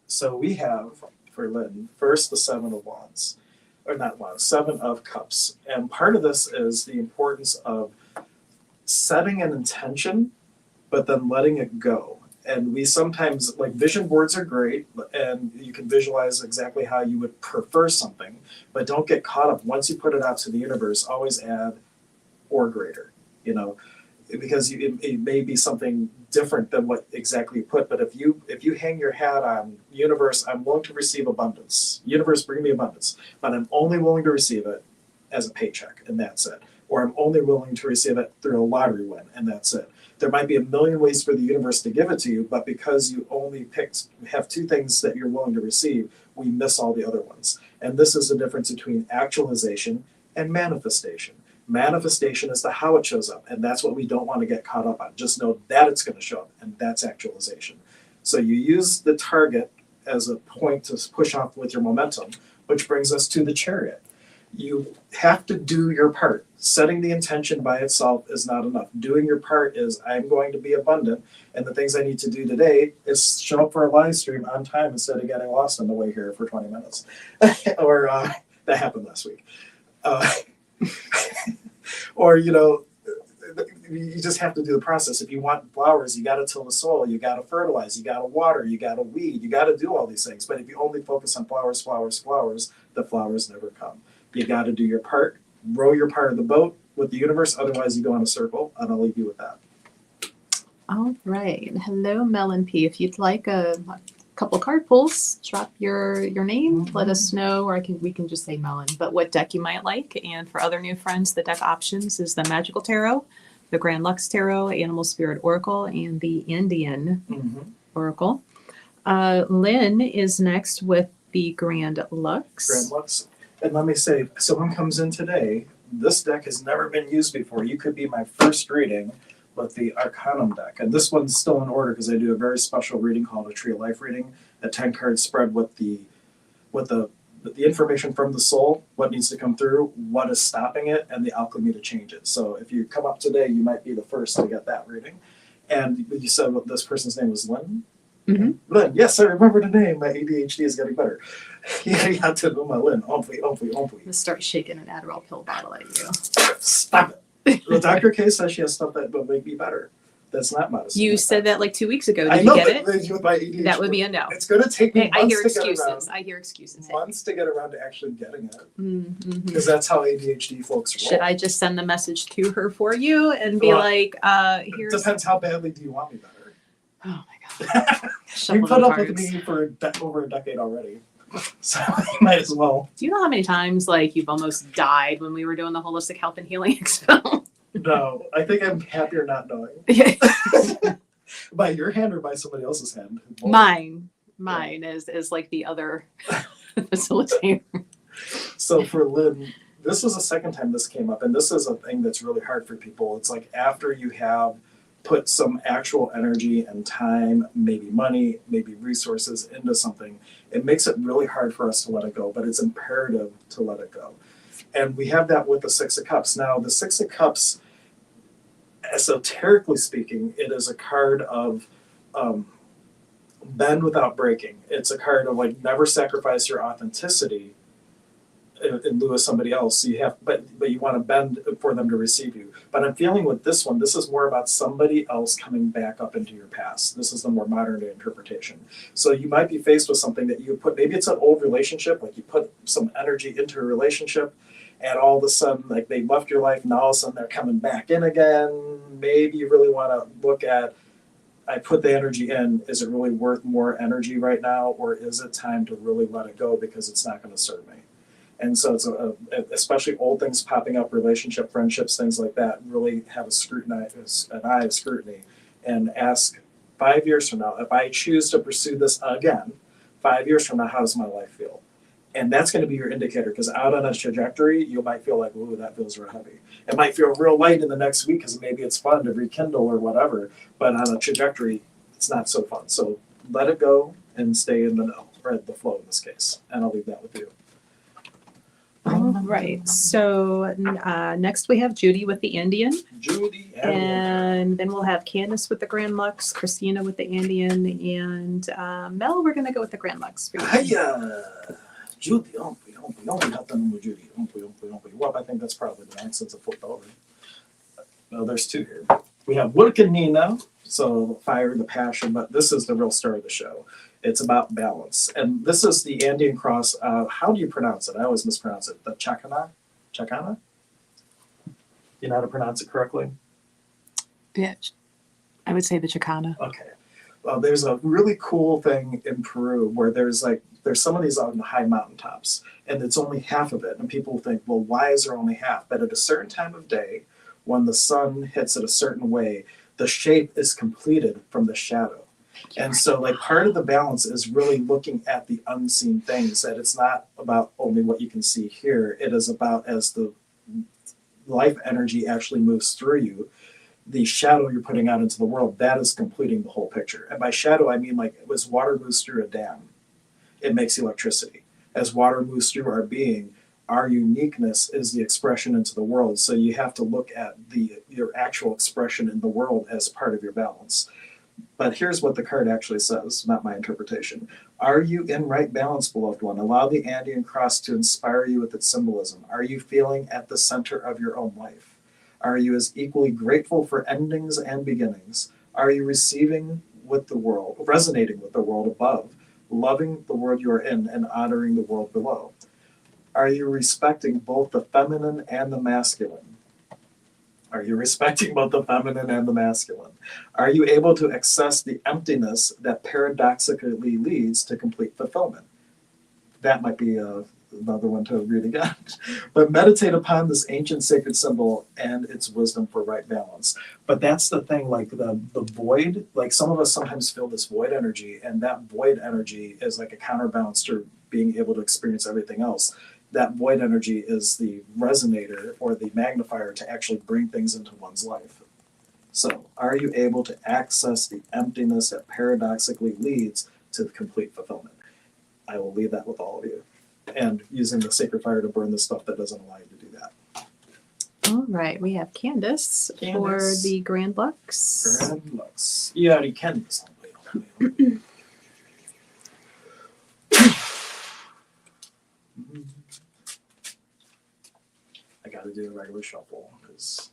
So we have, for Lynn, first the Seven of Wands. Or not Wands, Seven of Cups. And part of this is the importance of setting an intention, but then letting it go. And we sometimes, like, vision boards are great, and you can visualize exactly how you would prefer something, but don't get caught up. Once you put it out to the universe, always add or greater, you know, because it may be something different than what exactly you put. But if you hang your hat on, universe, I'm willing to receive abundance. Universe, bring me abundance, but I'm only willing to receive it as a paycheck, and that's it. Or I'm only willing to receive it through a lottery win, and that's it. There might be a million ways for the universe to give it to you, but because you only have two things that you're willing to receive, we miss all the other ones. And this is the difference between actualization and manifestation. Manifestation is the how it shows up, and that's what we don't want to get caught up on. Just know that it's going to show up, and that's actualization. So you use the target as a point to push off with your momentum, which brings us to the Chariot. You have to do your part. Setting the intention by itself is not enough. Doing your part is, I'm going to be abundant, and the things I need to do today is show up for a live stream on time instead of getting lost on the way here for 20 minutes. Or that happened last week. Or, you know, you just have to do the process. If you want flowers, you got to till the soil, you got to fertilize, you got to water, you got to weed, you got to do all these things. But if you only focus on flowers, flowers, flowers, the flowers never come. You got to do your part, row your part of the boat with the universe. Otherwise, you go in a circle, and I'll leave you with that. All right. Hello, Melon P. If you'd like a couple card pulls, drop your name, let us know, or we can just say Melon, but what deck you might like. And for other new friends, the deck options is the Magical Tarot, the Grand Lux Tarot, Animal Spirit Oracle, and the Indian Oracle. Lynn is next with the Grand Lux. Grand Lux. And let me say, if someone comes in today, this deck has never been used before. You could be my first reading with the Arcanum deck. And this one's still in order because I do a very special reading called a Tree of Life reading, a 10-card spread with the information from the soul, what needs to come through, what is stopping it, and the alchemy to change it. So if you come up today, you might be the first to get that reading. And you said this person's name was Lynn? Mm-hmm. Lynn, yes, I remember the name. My ADHD is getting better. Yeah, you have to know my Lynn. Omfly. I'm gonna start shaking an Adderall pill bottle at you. Stop it. The Dr. K says she has stuff that will make me better. That's not medicine. You said that like 2 weeks ago. I Did know, you get but it? with my ADHD, That would be a no. it's going to take me Hey, I hear months to get excuses. around. I hear excuses. Months to get around to actually getting it. Mm-hmm. Because that's how ADHD folks roll. Should I just send the message to her for you and be Well, like, here's. Depends how badly do you want me better. Oh my God. You Shuffle put the up with cards. me for over a decade already. So you might as well. Do you know how many times like you've almost died when we were doing the Holistic Health and Healing Expo? No, I think I'm happier not knowing. By your hand or by somebody else's hand? Mine is like the other facilitator. So for Lynn, this was the second time this came up, and this is a thing that's really hard for people. It's like after you have put some actual energy and time, maybe money, maybe resources into something, it makes it really hard for us to let it go, but it's imperative to let it go. And we have that with the Six of Cups. Now, the Six of Cups, esoterically speaking, it is a card of bend without breaking. It's a card of like never sacrifice your authenticity in lieu of somebody else. So you have, but you want to bend for them to receive you. But I'm feeling with this one, this is more about somebody else coming back up into your past. This is the more modern day interpretation. So you might be faced with something that you put, maybe it's an old relationship, like you put some energy into a relationship, and all of a sudden, like they left your life, and all of a sudden they're coming back in again. Maybe you really want to look at, I put the energy in, is it really worth more energy right now, or is it time to really let it go because it's not going to serve me? And so it's especially old things popping up, relationship, friendships, things like that, really have an eye of scrutiny and ask 5 years from now, if I choose to pursue this again, 5 years from now, how does my life feel? And that's going to be your indicator, because out on a trajectory, you might feel like, ooh, that feels real heavy. It might feel real light in the next week because maybe it's fun to rekindle or whatever, but on a trajectory, it's not so fun. So let it go and stay in the know, or the flow in this case. And I'll leave that with you. All right. So next we have Judy with the Indian. Judy and then we'll have Candace with the Grand Lux, Christina with the Indian, and Mel, we're going to go with the Grand Lux. Hiya! Judy, nothing with Judy. Well, I think that's probably the nonsense of football. Well, there's two here. We have Wilkenina, so fire, the passion, but this is the real star of the show. It's about balance. And this is the Andean cross. How do you pronounce it? I always mispronounce it. The Chacana? Chacana? Do you know how to pronounce it correctly? Yeah, I would say the Chicana. Okay. Well, there's a really cool thing in Peru where there's some of these on the high mountaintops, and it's only half of it. And people think, well, why is there only half? But at a certain time of day, when the sun hits it a certain way, the shape is completed from the shadow. And so like part of the balance is really looking at the unseen things, that it's not about only what you can see here. It is about as the life energy actually moves through you, the shadow you're putting out into the world, that is completing the whole picture. And by shadow, I mean like as water moves through a dam, it makes electricity. As water moves through our being, our uniqueness is the expression into the world. So you have to look at your actual expression in the world as part of your balance. But here's what the card actually says, not my interpretation. Are you in right balance, beloved one? Allow the Andean cross to inspire you with its symbolism. Are you feeling at the center of your own life? Are you as equally grateful for endings and beginnings? Are you receiving with the world, resonating with the world above, loving the world you are in, and honoring the world below? Are you respecting both the feminine and the masculine? Are you respecting both the feminine and the masculine? Are you able to access the emptiness that paradoxically leads to complete fulfillment? That might be another one to read again. But meditate upon this ancient sacred symbol and its wisdom for right balance. But that's the thing, like the void, like some of us sometimes feel this void energy, and that void energy is like a counterbalance to being able to experience everything else. That void energy is the resonator or the magnifier to actually bring things into one's life. So, are you able to access the emptiness that paradoxically leads to complete fulfillment? I will leave that with all of you. And using the sacred fire to burn the stuff that doesn't allow you to do that. All right, we have Candace for Candace. the Grand Lux. Grand Lux. You already can this one. I got to do a regular shuffle because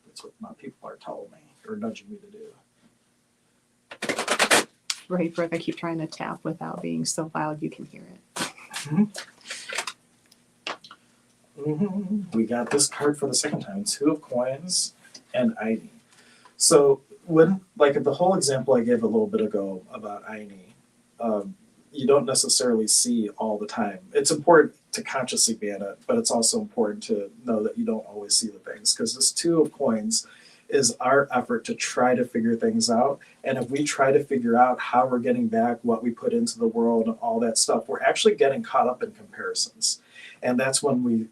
that's what my people are telling me or nudging me to do. Right, Brooke, I keep trying to tap without being so loud you can hear it. We got this card for the second time, Two of Coins and Aini. So when, like the whole example I gave a little bit ago about Aini, you don't necessarily see all the time. It's important to consciously be in it, but it's also important to know that you don't always see the things, because this Two of Coins is our effort to try to figure things out. And if we try to figure out how we're getting back what we put into the world and all that stuff, we're actually getting caught up in comparisons. And that's when we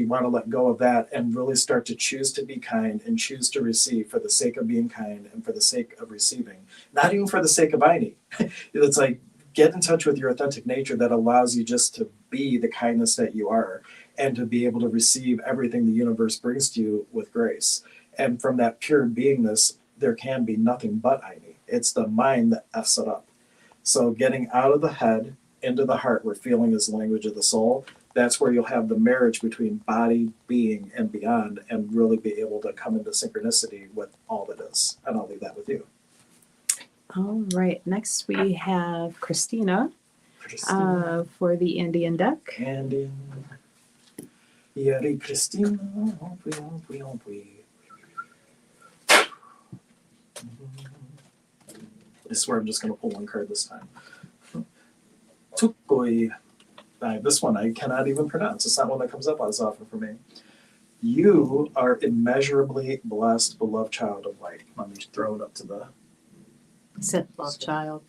want to let go of that and really start to choose to be kind and choose to receive for the sake of being kind and for the sake of receiving, not even for the sake of Aini. It's like, get in touch with your authentic nature that allows you just to be the kindness that you are and to be able to receive everything the universe brings to you with grace. And from that pure beingness, there can be nothing but Aini. It's the mind that F's it up. So getting out of the head into the heart, where feeling is the language of the soul, that's where you'll have the marriage between body, being, and beyond, and really be able to come into synchronicity with all that is. And I'll leave that with you. All right, next we have Christina Christina. for the Indian deck. Andy. Yari Christina. I swear I'm just going to pull one card this time. Tukoi. This one I cannot even pronounce. It's not one that comes up as often for me. You are immeasurably blessed, beloved child of light. Let me throw it up to the... Sit, love child.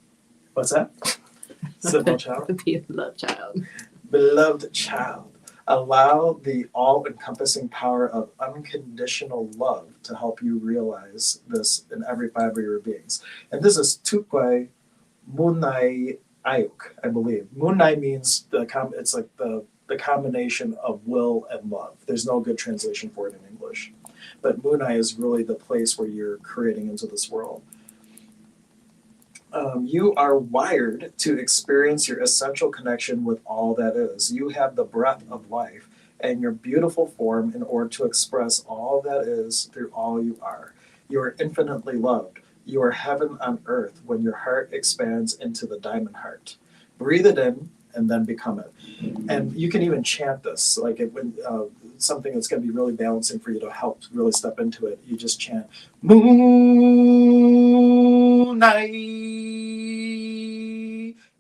What's that? Beloved child? The beloved child. Beloved child. Allow the all-encompassing power of unconditional love to help you realize this in every fiber of your beings. And this is Tukoi Munai Ayuk, I believe. Munai means it's like the combination of will and love. There's no good translation for it in English. But Munai is really the place where you're creating into this world. You are wired to experience your essential connection with all that is. You have the breath of life and your beautiful form in order to express all that is through all you are. You are infinitely loved. You are heaven on earth when your heart expands into the diamond heart. Breathe it in and then become it. And you can even chant this, like when something that's going to be really balancing for you to help really step into it. You just chant Moonai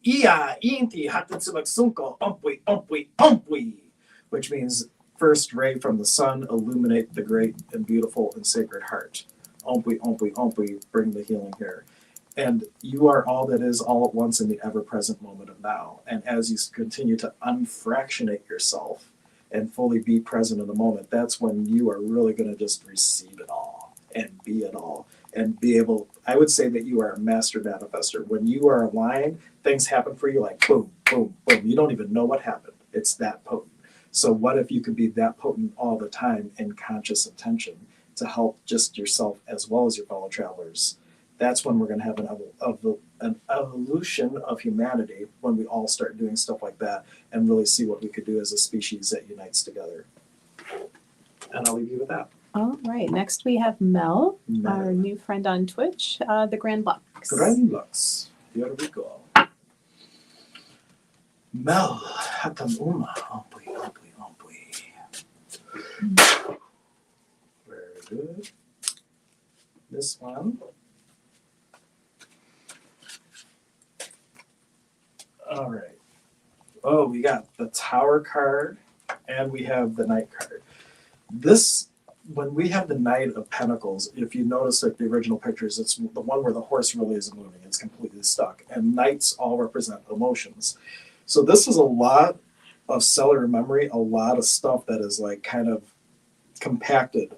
Ia Inti Hatatsumaksunko Umpwi Umpwi Umpwi, which means first ray from the sun, illuminate the great and beautiful and sacred heart. Ompwi, ompwi, ompwi, bring the healing here. And you are all that is all at once in the ever-present moment of now. And as you continue to unfractionate yourself and fully be present in the moment, that's when you are really going to just receive it all and be it all. And be able, I would say that you are a master manifester. When you are aligned, things happen for you like boom, boom, boom. You don't even know what happened. It's that potent. So what if you could be that potent all the time in conscious intention to help just yourself as well as your fellow travelers? That's when we're going to have an evolution of humanity, when we all start doing stuff like that and really see what we could do as a species that unites together. And I'll leave you with that. All right. Next we have Mel, our Mel. new friend on Twitch, the Grand Lux. Granlux. Here we go. Mel. Hatam Uma. Ompui, ompui, ompui. Very good. This one. All right. Oh, we got the Tower card and we have the Knight card. This, when we have the Knight of Pentacles, if you notice like the original pictures, it's the one where the horse really isn't moving, it's completely stuck. And Knights all represent emotions. So this is a lot of cellular memory, a lot of stuff that is like kind of compacted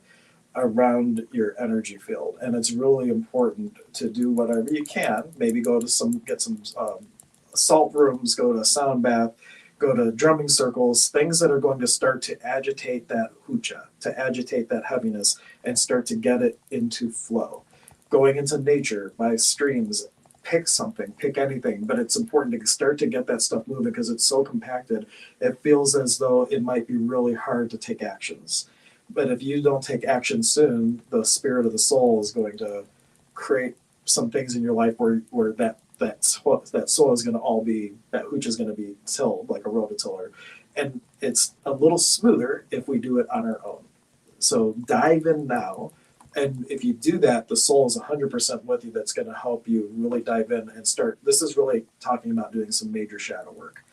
around your energy field. And it's really important to do whatever you can. Maybe go to get some salt rooms, go to a sound bath, go to drumming circles, things that are going to start to agitate that hucha, to agitate that heaviness and start to get it into flow. Going into nature, by streams, pick something, pick anything, but it's important to start to get that stuff moving because it's so compacted. It feels as though it might be really hard to take actions. But if you don't take action soon, the spirit of the soul is going to create some things in your life where that soil is going to all be, that hooch is going to be tilled like a rototiller. And it's a little smoother if we do it on our own. So dive in now. And if you do that, the soul is 100% with you. That's going to help you really dive in and start. This is really talking about doing some major shadow work.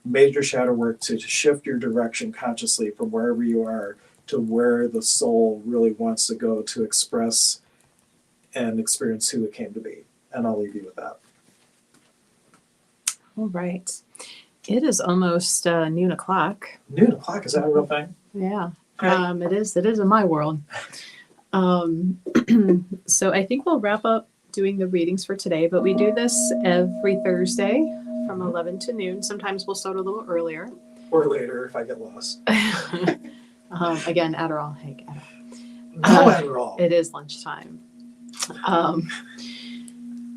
Major shadow work to shift your direction consciously from wherever you are to where the soul really wants to go to express and experience who it came to be. And I'll leave you with that. All right. It is almost noon o'clock. Noon o'clock, is that a real thing? Yeah. Okay. It is in my world. So I think we'll wrap up doing the readings for today, but we do this every Thursday from 11 to noon. Sometimes we'll start a little earlier. Or later if I get lost. Again, Adderall, Hank. No Adderall. It is lunchtime.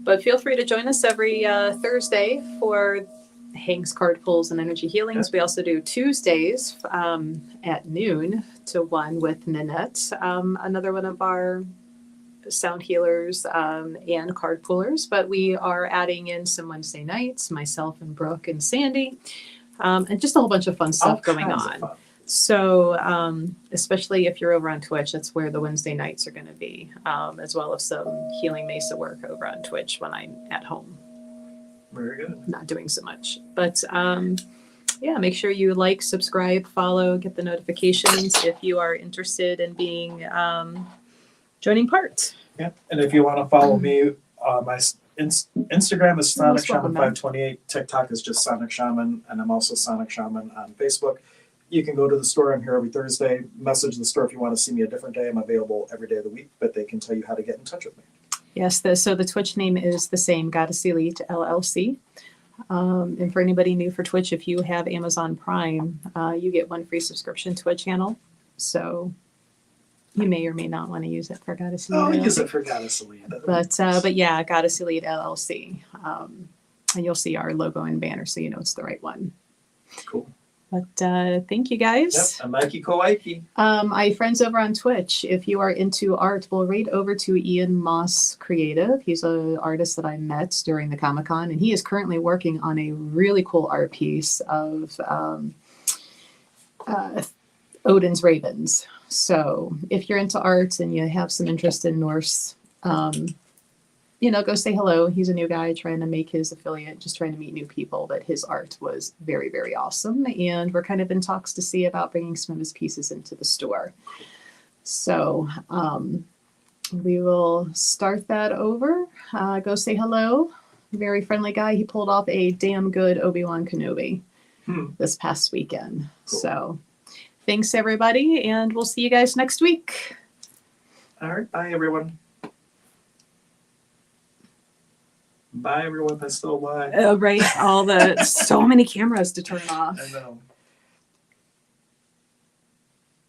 But feel free to join us every Thursday for Hank's card pulls and energy healings. We also do Tuesdays at noon to 1 with Nanette, another one of our sound healers and card pullers. But we are adding in some Wednesday nights, myself and Brooke and Sandy, and just a whole bunch of fun stuff going on. So especially if you're over on Twitch, that's where the Wednesday nights are going to be, as well as some Healing Mesa work over on Twitch when I'm at home. Very good. Not doing so much. But yeah, make sure you like, subscribe, follow, get the notifications if you are interested in being joining part. Yeah, and if you want to follow me, my Instagram is Sonic Shaman 528. TikTok is just Sonic Shaman, and I'm also Sonic Shaman on Facebook. You can go to the store. I'm here every Thursday. Message the store if you want to see me a different day. I'm available every day of the week, but they can tell you how to get in touch with me. Yes, so the Twitch name is the same, Goddess Elite LLC. And for anybody new for Twitch, if you have Amazon Prime, you get 1 free subscription to a channel. So you may or may not want to use it for Goddess Elite. Oh, use it for Goddess Elite. But yeah, Goddess Elite LLC. And you'll see our logo and banner, so you know it's the right one. Cool. But thank you guys. Yep, I'm Mikey Kowaiki. I have friends over on Twitch. If you are into art, we'll right over to Ian Moss Creative. He's an artist that I met during the Comic-Con, and he is currently working on a really cool art piece of Odin's Ravens. So if you're into art and you have some interest in Norse, go say hello. He's a new guy trying to make his affiliate, just trying to meet new people. But his art was very, very awesome. And we're kind of in talks to see about bringing some of his pieces into the store. So we will start that over. Go say hello. Very friendly guy. He pulled off a damn good Obi-Wan Kenobi this past weekend. Cool. So thanks, everybody. And we'll see you guys next week. All right. Bye, everyone. Bye, everyone that's still alive. Right. So many cameras to turn off. I know.